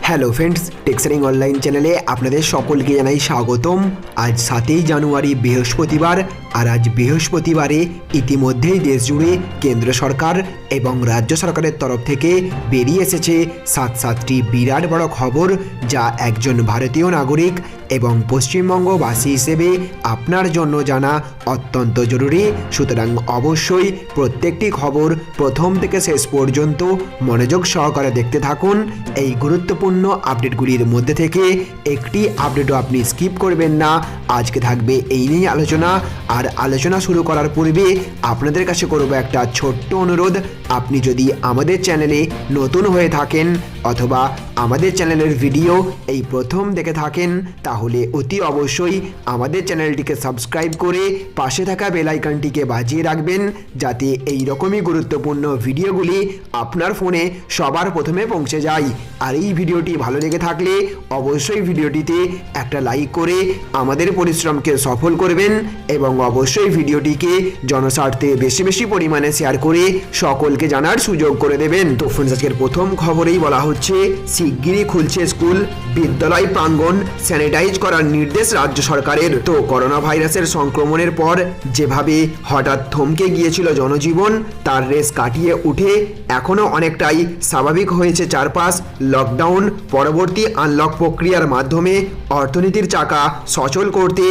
Hello friends, টেক্সারিং online চ্যানেলে আপনাদের সকলকে জানাই স্বাগতম। আজ 7ই জানুয়ারি বৃহস্পতিবার। আর আজ বৃহস্পতিবারে ইতিমধ্যেই দেশ জুড়ে কেন্দ্র সরকার এবং রাজ্য সরকারের তরফ থেকে বেরিয়ে এসেছে সাতটি বিরাট বড় খবর, যা একজন ভারতীয় নাগরিক এবং পশ্চিমবঙ্গবাসী হিসেবে আপনার জন্য জানা অত্যন্ত জরুরি। সুতরাং অবশ্যই প্রত্যেকটি খবর প্রথম থেকে শেষ পর্যন্ত মনোযোগ সহকারে দেখতে থাকুন। এই গুরুত্বপূর্ণ আপডেটগুলির মধ্যে থেকে একটি আপডেটও আপনি স্কিপ করবেন না। আজকে থাকবে এই নিয়ে আলোচনা। আর আলোচনা শুরু করার পূর্বে আপনাদের কাছে করব একটা ছোট্ট অনুরোধ। আপনি যদি আমাদের চ্যানেলে নতুন হয়ে থাকেন অথবা আমাদের চ্যানেলের ভিডিও এই প্রথম দেখে থাকেন, তাহলে অতি অবশ্যই আমাদের চ্যানেলটিকে সাবস্ক্রাইব করে পাশে থাকা বেল আইকনটিকে বাজিয়ে রাখবেন, যাতে এই রকমই গুরুত্বপূর্ণ ভিডিওগুলি আপনার ফোনে সবার প্রথমে পৌঁছে যায়। আর এই ভিডিওটি ভালো লেগে থাকলে অবশ্যই ভিডিওটিতে একটা লাইক করে আমাদের পরিশ্রমকে সফল করবেন এবং অবশ্যই ভিডিওটিকে জনস্বার্থে বেশি বেশি পরিমাণে শেয়ার করে সকলকে জানার সুযোগ করে দেবেন। তো ফ্রেন্ডস, আজকের প্রথম খবরেই বলা হচ্ছে শিগগিরই খুলছে স্কুল, বিদ্যালয় প্রাঙ্গণ স্যানিটাইজ করার নির্দেশ রাজ্য সরকারের। তো করোনা ভাইরাসের সংক্রমণের পর যেভাবে হঠাৎ থমকে গিয়েছিল জনজীবন, তার রেশ কাটিয়ে উঠে এখনও অনেকটাই স্বাভাবিক হয়েছে চারপাশ। লকডাউন পরবর্তী আনলক প্রক্রিয়ার মাধ্যমে অর্থনীতির চাকা সচল করতে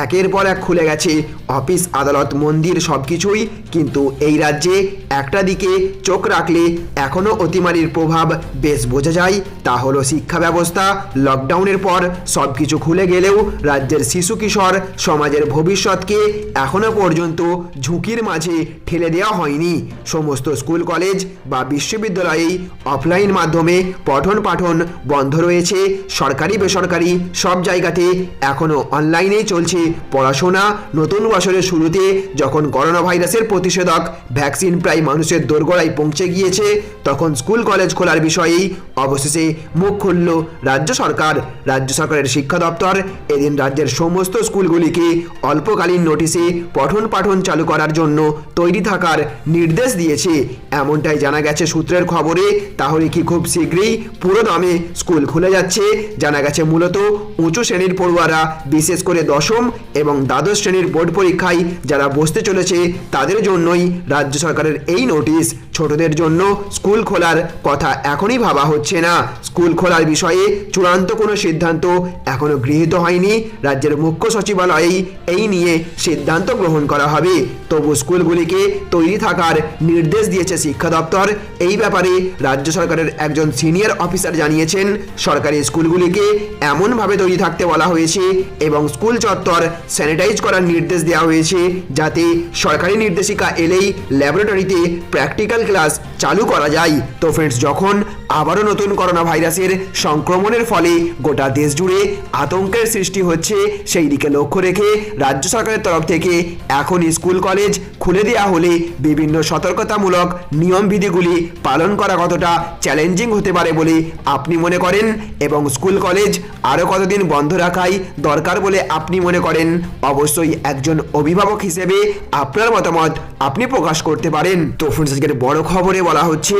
একের পর এক খুলে গেছে অফিস, আদালত, মন্দির, সবকিছুই। কিন্তু এই রাজ্যে একটা দিকে চোখ রাখলে এখনও অতিমারির প্রভাব বেশ বোঝা যায়, তা হলো শিক্ষা ব্যবস্থা। লকডাউনের পর সব কিছু খুলে গেলেও রাজ্যের শিশু কিশোর সমাজের ভবিষ্যৎকে এখনও পর্যন্ত ঝুঁকির মাঝে ঠেলে দেওয়া হয়নি। সমস্ত স্কুল কলেজ বা বিশ্ববিদ্যালয়েই অফলাইন মাধ্যমে পঠন পাঠন বন্ধ রয়েছে। সরকারি বেসরকারি সব জায়গাতে এখনও অনলাইনেই চলছে পড়াশোনা। নতুন বছরের শুরুতে যখন করোনা ভাইরাসের প্রতিষেধক ভ্যাকসিন প্রায় মানুষের দোরগোড়ায় পৌঁছে গিয়েছে, তখন স্কুল কলেজ খোলার বিষয়েই অবশেষে মুখ খুলল রাজ্য সরকার। রাজ্য সরকারের শিক্ষা দপ্তর এদিন রাজ্যের সমস্ত স্কুলগুলিকে অল্পকালীন নোটিশে পঠন পাঠন চালু করার জন্য তৈরি থাকার নির্দেশ দিয়েছে, এমনটাই জানা গেছে সূত্রের খবরে। তাহলে কি খুব শীঘ্রই পুরো দমে স্কুল খুলে যাচ্ছে? জানা গেছে মূলত উঁচু শ্রেণীর পড়ুয়ারা, বিশেষ করে দশম এবং দ্বাদশ শ্রেণীর বোর্ড পরীক্ষায় যারা বসতে চলেছে, তাদের জন্যই রাজ্য সরকারের এই নোটিশ। ছোটদের জন্য স্কুল খোলার কথা এখনই ভাবা হচ্ছে না। স্কুল খোলার বিষয়ে চূড়ান্ত কোনো সিদ্ধান্ত এখনো গৃহীত হয়নি। রাজ্যের মুখ্য সচিবালয়েই এই নিয়ে সিদ্ধান্ত গ্রহণ করা হবে। তবু স্কুলগুলিকে তৈরি থাকার নির্দেশ দিয়েছে শিক্ষা দপ্তর। এই ব্যাপারে রাজ্য সরকারের একজন সিনিয়র অফিসার জানিয়েছেন, সরকারি স্কুলগুলিকে এমনভাবে তৈরি থাকতে বলা হয়েছে এবং স্কুল চত্বর স্যানিটাইজ করার নির্দেশ দেওয়া হয়েছে, যাতে সরকারি নির্দেশিকা এলেই ল্যাবরেটরিতে প্র্যাকটিক্যাল ক্লাস চালু করা যায়। তো ফ্রেন্ডস, যখন আবারও নতুন করোনা ভাইরাসের সংক্রমণের ফলে গোটা দেশ জুড়ে আতঙ্কের সৃষ্টি হচ্ছে, সেই দিকে লক্ষ্য রেখে রাজ্য সরকারের তরফ থেকে এখন স্কুল কলেজ খুলে দেওয়া হলে বিভিন্ন সতর্কতামূলক নিয়মবিধিগুলি পালন করা কতটা চ্যালেঞ্জিং হতে পারে বলে আপনি মনে করেন, এবং স্কুল কলেজ আরও কতদিন বন্ধ রাখাই দরকার বলে আপনি মনে করেন? অবশ্যই একজন অভিভাবক হিসেবে আপনার মতামত আপনি প্রকাশ করতে পারেন। তো ফ্রেন্ডস, আজকের বড় খবরে বলা হচ্ছে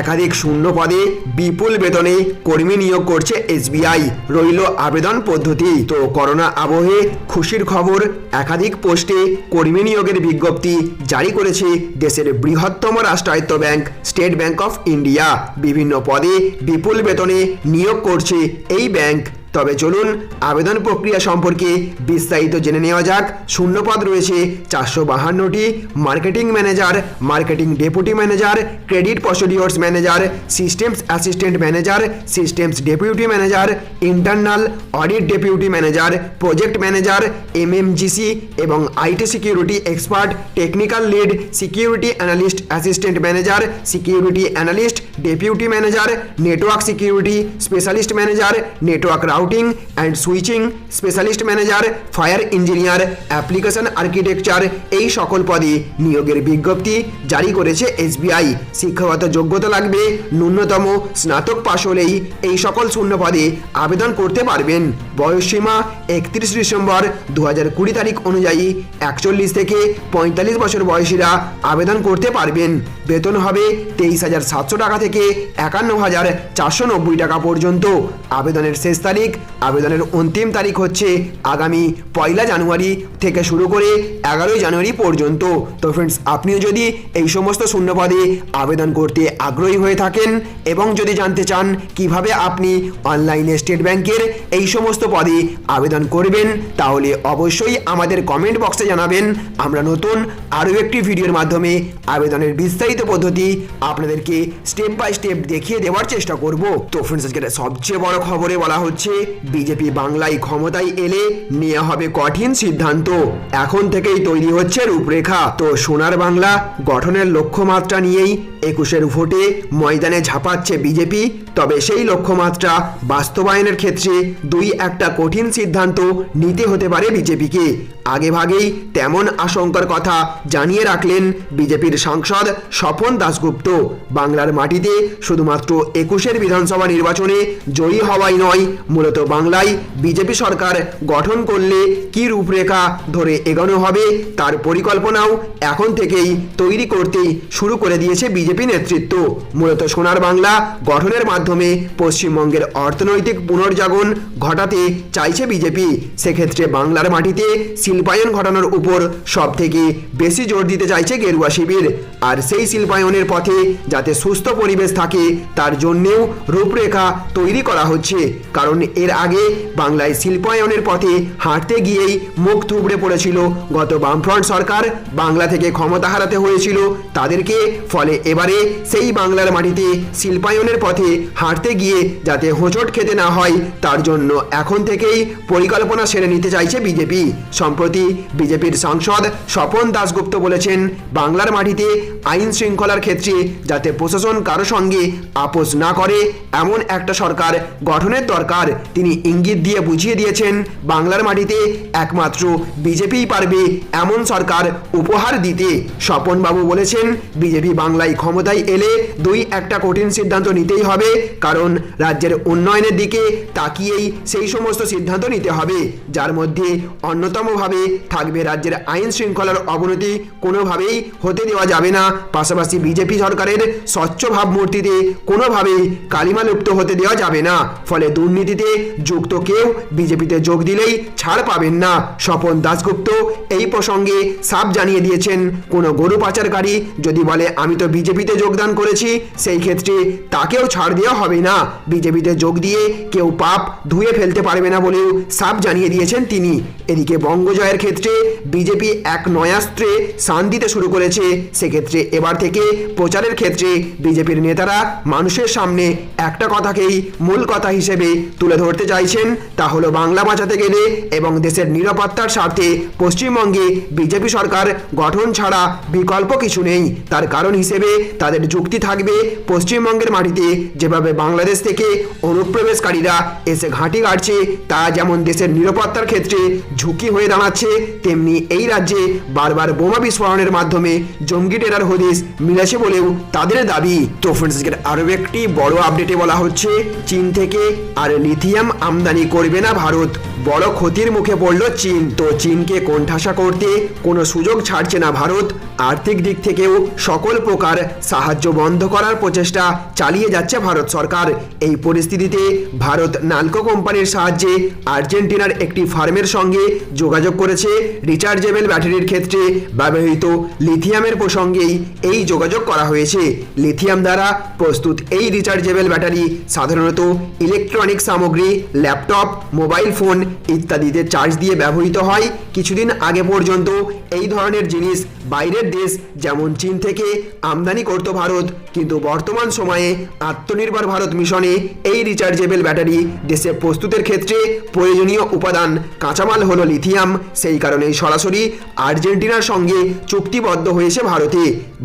একাধিক শূন্য পদে বিপুল বেতনে কর্মী নিয়োগ করছে এসবিআই, রইল আবেদন পদ্ধতি। তো করোনা আবহে খুশির খবর, একাধিক পোস্টে কর্মী নিয়োগের বিজ্ঞপ্তি জারি করেছে দেশের বৃহত্তম রাষ্ট্রায়ত্ত bank state bank of India. বিভিন্ন পদে বিপুল বেতনে নিয়োগ করছে এই ব্যাংক। তবে চলুন আবেদন প্রক্রিয়া সম্পর্কে বিস্তারিত জেনে নেওয়া যাক। শূন্যপদ রয়েছে 452টি। Marketing manager, marketing deputy manager, credit procedures manager, systems assistant manager, systems deputy manager, internal audit deputy manager, project manager, MMGC এবং IT security expert, technical lead, security analyst, assistant manager, security analyst, deputy manager, network security specialist manager, network routing and switching, specialist manager, fire engineer, application architecture এই সকল পদে নিয়োগের বিজ্ঞপ্তি জারি করেছে SBI. শিক্ষাগত যোগ্যতা লাগবে ন্যূনতম স্নাতক পাশ হলেই এই সকল শূন্য পদে আবেদন করতে পারবেন। বয়সসীমা 31 ডিসেম্বর 2020 তারিখ অনুযায়ী 41 থেকে 45 বছর বয়সীরা আবেদন করতে পারবেন। বেতন হবে 23,700 টাকা থেকে 51,490 টাকা পর্যন্ত। আবেদনের শেষ তারিখ, আবেদনের অন্তিম তারিখ হচ্ছে আগামী 1 জানুয়ারি থেকে শুরু করে 11 জানুয়ারি পর্যন্ত। তো ফ্রেন্ডস, আপনিও যদি এই সমস্ত শূন্য পদে আবেদন করতে আগ্রহী হয়ে থাকেন এবং যদি জানতে চান কিভাবে আপনি অনলাইনে স্টেট ব্যাংকের এই সমস্ত পদে আবেদন করবেন, তাহলে অবশ্যই আমাদের কমেন্ট বক্সে জানাবেন। আমরা নতুন আরও একটি ভিডিওর মাধ্যমে আবেদনের বিস্তারিত পদ্ধতি আপনাদেরকে স্টেপ বাই স্টেপ দেখিয়ে দেওয়ার চেষ্টা করব। তো ফ্রেন্ডস, আজকে সবচেয়ে বড় খবরে বলা হচ্ছে বিজেপি বাংলায় ক্ষমতায় এলে নেওয়া হবে কঠিন সিদ্ধান্ত। এখন থেকেই তৈরি হচ্ছে রূপরেখা। তো সোনার বাংলা গঠনের লক্ষ্যমাত্রা নিয়েই 21-এর ভোটে ময়দানে ঝাঁপাচ্ছে বিজেপি। তবে সেই লক্ষ্যমাত্রা বাস্তবায়নের ক্ষেত্রে একটা কঠিন সিদ্ধান্ত নিতে হতে পারে বিজেপিকে। আগেভাগেই তেমন আশঙ্কার কথা জানিয়ে রাখলেন বিজেপির সাংসদ স্বপন দাশগুপ্ত। বাংলার মাটিতে শুধুমাত্র 21-এর বিধানসভা নির্বাচনে জয়ী হওয়াই নয়, মূলত বাংলায় বিজেপি সরকার গঠন করলে কি রূপরেখা ধরে এগোনো হবে তার পরিকল্পনাও এখন থেকেই তৈরি করতে শুরু করে দিয়েছে বিজেপি নেতৃত্ব। মূলত সোনার বাংলা গঠনের মাধ্যমে পশ্চিমবঙ্গের অর্থনৈতিক পুনর্জাগরণ ঘটাতে চাইছে বিজেপি। সেক্ষেত্রে বাংলার মাটিতে শিল্পায়ন ঘটানোর উপর সব থেকে বেশি জোর দিতে চাইছে গেরুয়া শিবির। আর সেই শিল্পায়নের পথে যাতে সুস্থ পরিবেশ থাকে তার জন্যেও রূপরেখা তৈরি করা হচ্ছে। কারণ এর আগে বাংলায় শিল্পায়নের পথে হাঁটতে গিয়েই মুখ থুবড়ে পড়েছিল গত বামফ্রন্ট সরকার। বাংলা থেকে ক্ষমতা হারাতে হয়েছিল তাদেরকে। ফলে এবারে সেই বাংলার মাটিতে শিল্পায়নের পথে হাঁটতে গিয়ে যাতে হোঁচট খেতে না হয় তার জন্য এখন থেকেই পরিকল্পনা সেরে নিতে চাইছে বিজেপি। সম্প্রতি বিজেপির সাংসদ স্বপন দাশগুপ্ত বলেছেন, বাংলার মাটিতে আইন শৃঙ্খলার ক্ষেত্রে যাতে প্রশাসন কারো সঙ্গে আপোষ না করে এমন একটা সরকার গঠনের দরকার। তিনি ইঙ্গিত দিয়ে বুঝিয়ে দিয়েছেন বাংলার মাটিতে একমাত্র বিজেপিই পারবে এমন সরকার উপহার দিতে। স্বপন বাবু বলেছেন, বিজেপি বাংলায় ক্ষমতায় এলে একটা কঠিন সিদ্ধান্ত নিতেই হবে। কারণ রাজ্যের উন্নয়নের দিকে তাকিয়েই সেই সমস্ত সিদ্ধান্ত নিতে হবে, যার মধ্যে অন্যতমভাবে থাকবে রাজ্যের আইন শৃঙ্খলার অবনতি কোনোভাবেই হতে দেওয়া যাবে না। পাশাপাশি বিজেপি সরকারের স্বচ্ছ ভাবমূর্তিতে কোনোভাবেই কালিমা লুপ্ত হতে দেওয়া যাবে না। ফলে দুর্নীতিতে যুক্ত কেউ বিজেপিতে যোগ দিলেই ছাড় পাবেন না। স্বপন দাশগুপ্ত এই প্রসঙ্গে সাফ জানিয়ে দিয়েছেন, কোনো গরু পাচারকারী যদি বলে আমি তো বিজেপিতে যোগদান করেছি, সেই ক্ষেত্রে তাকেও ছাড় দেওয়া হবে না। বিজেপিতে যোগ দিয়ে কেউ পাপ ধুয়ে ফেলতে পারবে না বলেও সাফ জানিয়ে দিয়েছেন তিনি। এদিকে বঙ্গজয়ের ক্ষেত্রে বিজেপি এক নয়াস্ত্রে শান দিতে শুরু করেছে। সেক্ষেত্রে এবার থেকে প্রচারের ক্ষেত্রে বিজেপির নেতারা মানুষের সামনে একটা কথাকেই মূল কথা হিসেবে তুলে ধরতে চাইছেন, তা হলো বাংলা বাঁচাতে গেলে এবং দেশের নিরাপত্তার স্বার্থে পশ্চিমবঙ্গে বিজেপি সরকার গঠন ছাড়া বিকল্প কিছু নেই। তার কারণ হিসেবে তাদের যুক্তি থাকবে, পশ্চিমবঙ্গের মাটিতে যেভাবে বাংলাদেশ থেকে অনুপ্রবেশকারীরা এসে ঘাঁটি গাড়ছে তা যেমন দেশের নিরাপত্তার ক্ষেত্রে ঝুঁকি হয়ে দাঁড়াচ্ছে, তেমনি এই রাজ্যে বারবার বোমা বিস্ফোরণের মাধ্যমে জঙ্গি টেরার হদিস মিলেছে বলেও তাদের দাবি। তো ফ্রেন্ডস, আরও একটি বড় আপডেটে বলা হচ্ছে চীন থেকে আর লিথিয়াম আমদানি করবে না ভারত। বড় ক্ষতির মুখে পড়ল চীন। তো চীনকে কোণঠাসা করতে কোনো সুযোগ ছাড়ছে না ভারত। আর্থিক দিক থেকেও সকল প্রকার সাহায্য বন্ধ করার প্রচেষ্টা চালিয়ে যাচ্ছে ভারত সরকার। এই পরিস্থিতিতে ভারত নালকো কোম্পানির সাহায্যে আর্জেন্টিনার একটি ফার্মের সঙ্গে যোগাযোগ করেছে। রিচার্জেবল ব্যাটারির ক্ষেত্রে ব্যবহৃত লিথিয়ামের প্রসঙ্গেই এই যোগাযোগ করা হয়েছে। লিথিয়াম দ্বারা প্রস্তুত এই রিচার্জেবল ব্যাটারি সাধারণত ইলেকট্রনিক সামগ্রী, ল্যাপটপ, মোবাইল ফোন ইত্যাদিতে চার্জ দিয়ে ব্যবহৃত হয়। কিছুদিন আগে পর্যন্ত এই ধরনের জিনিস বাইরের দেশ যেমন চীন থেকে আমদানি আমদানি করত ভারত, কিন্তু বর্তমান সময়ে আত্মনির্ভর ভারত মিশনে এই রিচার্জেবল ব্যাটারি দেশে প্রস্তুতের ক্ষেত্রে প্রয়োজনীয় উপাদান কাঁচামাল হলো লিথিয়াম। সেই কারণেই সরাসরি আর্জেন্টিনার সঙ্গে চুক্তিবদ্ধ হয়েছে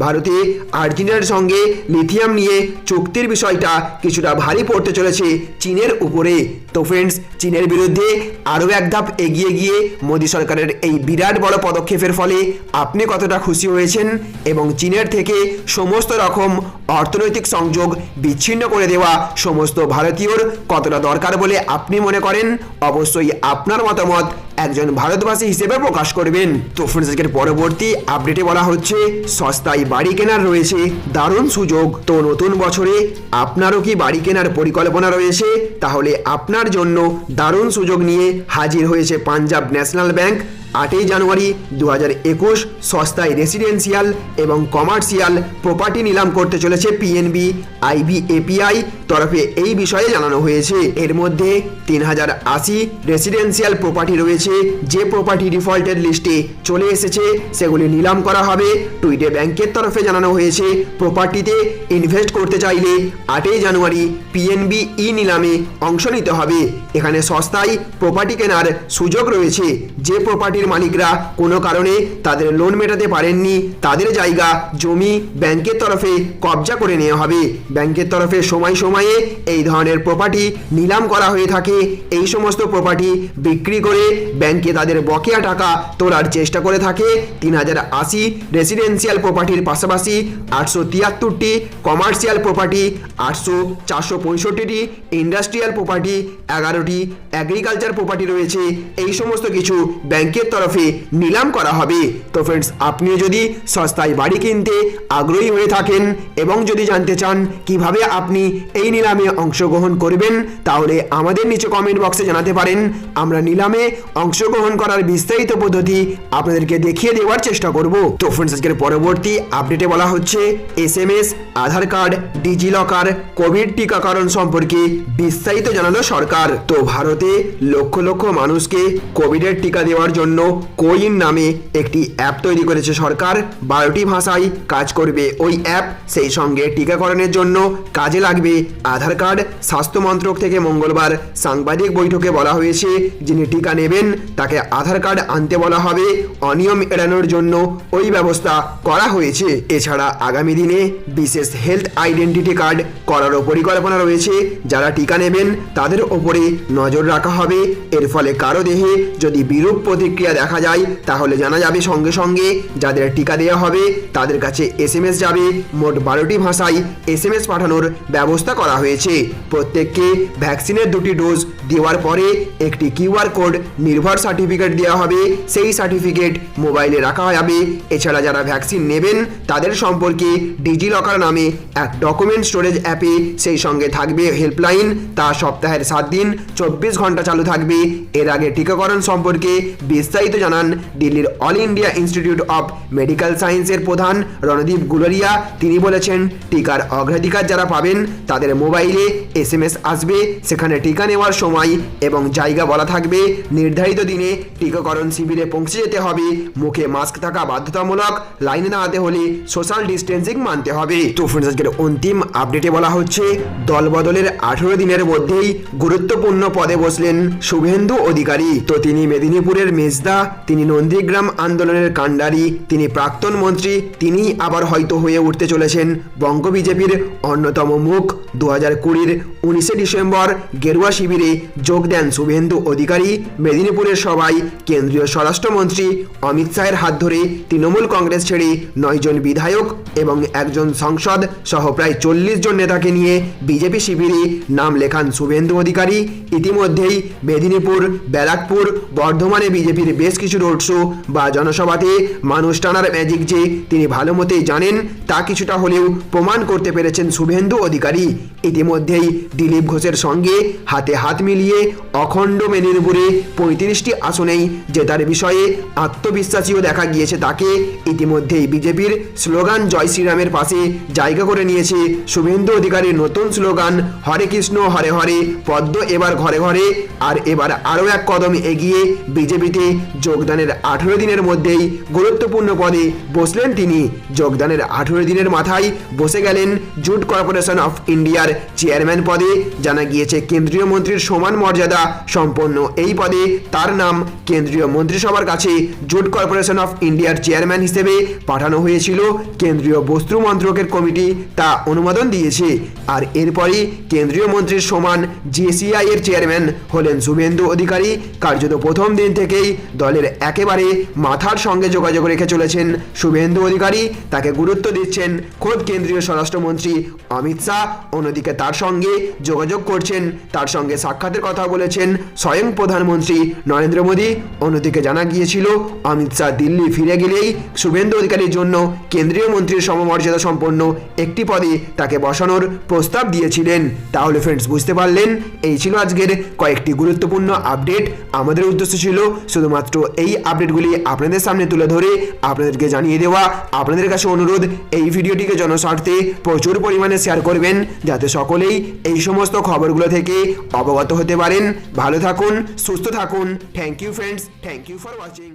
ভারতে আর্জেন্টিনার সঙ্গে লিথিয়াম নিয়ে চুক্তির বিষয়টা কিছুটা ভারী পড়তে চলেছে চীনের উপরে। তো ফ্রেন্ডস, চীনের বিরুদ্ধে আরও এক ধাপ এগিয়ে গিয়ে মোদী সরকারের এই বিরাট বড় পদক্ষেপের ফলে আপনি কতটা খুশি হয়েছেন এবং চীনের থেকে সমস্ত রকম অর্থনৈতিক সংযোগ বিচ্ছিন্ন করে দেওয়া সমস্ত ভারতীয়র কতটা দরকার বলে আপনি মনে করেন, অবশ্যই আপনার মতামত একজন ভারতবাসী হিসেবে প্রকাশ করবেন। তো ফ্রেন্ডস, আজকের পরবর্তী আপডেটে বলা হচ্ছে সস্তায় বাড়ি কেনার রয়েছে দারুণ সুযোগ। তো নতুন বছরে আপনারও কি বাড়ি কেনার পরিকল্পনা রয়েছে? তাহলে আপনার জন্য দারুণ সুযোগ নিয়ে হাজির হয়েছে পাঞ্জাব ন্যাশনাল ব্যাংক। 8ই জানুয়ারি 2021 সস্তায় রেসিডেন্সিয়াল এবং কমার্শিয়াল প্রপার্টি নিলাম করতে চলেছে পিএনবি আইবিএপিআই তরফে। এই বিষয়ে জানানো হয়েছে এর মধ্যে 3080 রেসিডেন্সিয়াল প্রপার্টি রয়েছে, যে প্রপার্টি ডিফল্টের লিস্টে চলে এসেছে সেগুলি নিলাম করা হবে। টুইটে ব্যাংকের তরফে জানানো হয়েছে প্রপার্টিতে ইনভেস্ট করতে চাইলে 8ই জানুয়ারি পিএনবি ই নিলামে অংশ নিতে হবে। এখানে সস্তায় প্রপার্টি কেনার সুযোগ রয়েছে। যে প্রপার্টির মালিকরা কোনো কারণে তাদের লোন মেটাতে পারেননি, তাদের জায়গা জমি ব্যাংকের তরফে কবজা করে নেওয়া হবে। ব্যাংকের তরফে সময় সময়ে এই ধরনের প্রপার্টি নিলাম করা হয়ে থাকে। এই সমস্ত প্রপার্টি বিক্রি করে ব্যাংকে তাদের বকেয়া টাকা তোলার চেষ্টা করে থাকে। 3080 রেসিডেন্সিয়াল প্রপার্টির পাশাপাশি 873টি কমার্শিয়াল প্রপার্টি, 465টি ইন্ডাস্ট্রিয়াল প্রপার্টি, 11টি এগ্রিকালচার প্রপার্টি রয়েছে। এই সমস্ত কিছু ব্যাংকের তরফে নিলাম করা হবে। তো ফ্রেন্ডস, আপনিও যদি সস্তায় বাড়ি কিনতে আগ্রহী হয়ে থাকেন এবং যদি জানতে চান কিভাবে আপনি এই নিলামে অংশগ্রহণ করবেন, তাহলে আমাদের নিচে কমেন্ট বক্সে জানাতে পারেন। আমরা নিলামে অংশগ্রহণ করার বিস্তারিত পদ্ধতি আপনাদেরকে দেখিয়ে দেওয়ার চেষ্টা করব। তো ফ্রেন্ডস, আজকের পরবর্তী আপডেটে বলা হচ্ছে এসএমএস, আধার কার্ড, ডিজি লকার, কোভিড টিকাকরণ সম্পর্কে বিস্তারিত জানালো সরকার। তো ভারতে লক্ষ লক্ষ মানুষকে কোভিডের টিকা দেওয়ার জন্য কোইন নামে একটি অ্যাপ তৈরি করেছে সরকার। 12টি ভাষায় কাজ করবে ওই অ্যাপ। সেই সঙ্গে টিকাকরণের জন্য কাজে লাগবে আধার কার্ড। স্বাস্থ্য মন্ত্রক থেকে মঙ্গলবার সাংবাদিক বৈঠকে বলা হয়েছে যিনি টিকা নেবেন তাকে আধার কার্ড আনতে বলা হবে। অনিয়ম এড়ানোর জন্য ওই ব্যবস্থা করা হয়েছে। এছাড়া আগামী দিনে বিশেষ হেলথ আইডেন্টিটি কার্ড করারও পরিকল্পনা রয়েছে। যারা টিকা নেবেন তাদের ওপরে নজর রাখা হবে। এর ফলে কারো দেহে যদি বিরূপ প্রতিক্রিয়া দেখা যায় তাহলে জানা যাবে সঙ্গে সঙ্গে। যাদের টিকা দেওয়া হবে তাদের কাছে এসএমএস যাবে। মোট 12টি ভাষায় এসএমএস পাঠানোর ব্যবস্থা করা হয়েছে। প্রত্যেককে ভ্যাকসিনের 2টি ডোজ দেওয়ার পরে একটি কিউআর কোড নির্ভর সার্টিফিকেট দেওয়া হবে। সেই সার্টিফিকেট মোবাইলে রাখা যাবে। এছাড়া যারা ভ্যাকসিন নেবেন তাদের সম্পর্কে ডিজি লকার নামে এক ডকুমেন্ট স্টোরেজ অ্যাপে সেই সঙ্গে থাকবে হেল্পলাইন। তা সপ্তাহের 7 দিন 24 ঘন্টা চালু থাকবে। এর আগে টিকাকরণ সম্পর্কে বিস্তারিত জানান দিল্লির all India institute of medical সায়েন্সের প্রধান রণদীপ গুলেরিয়া। তিনি বলেছেন টিকার অগ্রাধিকার যারা পাবেন তাদের মোবাইলে এসএমএস আসবে। সেখানে টিকা নেওয়ার সময় এবং জায়গা বলা থাকবে। নির্ধারিত দিনে টিকাকরণ শিবিরে পৌঁছে যেতে হবে। মুখে মাস্ক থাকা বাধ্যতামূলক। লাইনে দাঁড়াতে হলে সোশ্যাল ডিস্টেন্সিং মানতে হবে। তো ফ্রেন্ডস, আজকের অন্তিম আপডেটে বলা হচ্ছে দল বদলের 18 দিনের মধ্যেই গুরুত্বপূর্ণ পদে বসলেন শুভেন্দু অধিকারী। তো তিনি মেদিনীপুরের মেজদা, তিনি নন্দীগ্রাম আন্দোলনের কাণ্ডারি, তিনি প্রাক্তন মন্ত্রী, তিনি আবার হয়তো হয়ে উঠতে চলেছেন বঙ্গ বিজেপির অন্যতম মুখ। 2020-র 19শে ডিসেম্বর গেরুয়া শিবিরে যোগ দেন শুভেন্দু অধিকারী। মেদিনীপুরের সভায় কেন্দ্রীয় স্বরাষ্ট্রমন্ত্রী অমিত শাহের হাত ধরে তৃণমূল কংগ্রেস ছেড়ে 9 জন বিধায়ক এবং একজন সংসদ সহ প্রায় 40 জন নেতাকে নিয়ে বিজেপি শিবিরে নাম লেখান শুভেন্দু অধিকারী। ইতিমধ্যেই মেদিনীপুর, ব্যারাকপুর, বর্ধমানে বিজেপির বেশ কিছু রোড শো বা জনসভাতে মানুষ টানার ম্যাজিক যে তিনি ভালো মতোই জানেন তা কিছুটা হলেও প্রমাণ করতে পেরেছেন শুভেন্দু অধিকারী। ইতিমধ্যেই দিলীপ ঘোষের সঙ্গে হাতে হাত মিলিয়ে অখণ্ড মেদিনীপুরে 35টি আসনেই জেতার বিষয়ে আত্মবিশ্বাসীও দেখা গিয়েছে তাকে। ইতিমধ্যেই বিজেপির স্লোগান জয় শ্রীরামের পাশে জায়গা করে নিয়েছে শুভেন্দু অধিকারীর নতুন স্লোগান হরে কৃষ্ণ হরে হরে, পদ্ম এবার ঘরে ঘরে। আর এবার আরও এক কদম এগিয়ে বিজেপিতে যোগদানের 18 দিনের মধ্যেই গুরুত্বপূর্ণ পদে বসলেন তিনি। যোগদানের 18 দিনের মাথায় বসে গেলেন জুট কর্পোরেশন অফ ইন্ডিয়ার চেয়ারম্যান পদে। জানা গিয়েছে কেন্দ্রীয় মন্ত্রীর সমান মর্যাদা সম্পন্ন এই পদে তার নাম কেন্দ্রীয় মন্ত্রিসভার কাছে জুট কর্পোরেশন অফ ইন্ডিয়ার চেয়ারম্যান হিসেবে পাঠানো হয়েছিল। কেন্দ্রীয় বস্ত্র মন্ত্রকের কমিটি তা অনুমোদন দিয়েছে। আর এরপরই কেন্দ্রীয় মন্ত্রীর সমান জেসিআই এর চেয়ারম্যান হলেন শুভেন্দু অধিকারী। কার্যত প্রথম দিন থেকেই দলের একেবারে মাথার সঙ্গে যোগাযোগ রেখে চলেছেন শুভেন্দু অধিকারী। তাকে গুরুত্ব দিচ্ছেন খোদ কেন্দ্রীয় স্বরাষ্ট্রমন্ত্রী অমিত শাহ। অন্যদিকে তার সঙ্গে যোগাযোগ করছেন, তার সঙ্গে সাক্ষাতের কথা বলেছেন স্বয়ং প্রধানমন্ত্রী নরেন্দ্র মোদী। অন্যদিকে জানা গিয়েছিল অমিত শাহ দিল্লি ফিরে গেলেই শুভেন্দু অধিকারীর জন্য কেন্দ্রীয় মন্ত্রীর সমমর্যাদা সম্পন্ন একটি পদে তাকে বসানোর প্রস্তাব দিয়েছিলেন। তাহলে ফ্রেন্ডস বুঝতে পারলেন, এই ছিল আজকের কয়েকটি গুরুত্বপূর্ণ আপডেট। আমাদের উদ্দেশ্য ছিল শুধুমাত্র এই আপডেটগুলি আপনাদের সামনে তুলে ধরে আপনাদেরকে জানিয়ে দেওয়া। আপনাদের কাছে অনুরোধ, এই ভিডিওটিকে জনস্বার্থে প্রচুর পরিমাণে শেয়ার করবেন যাতে সকলেই এই সমস্ত খবরগুলো থেকে অবগত হতে পারেন। ভালো থাকুন, সুস্থ থাকুন। Thank you friends, thank you for watching.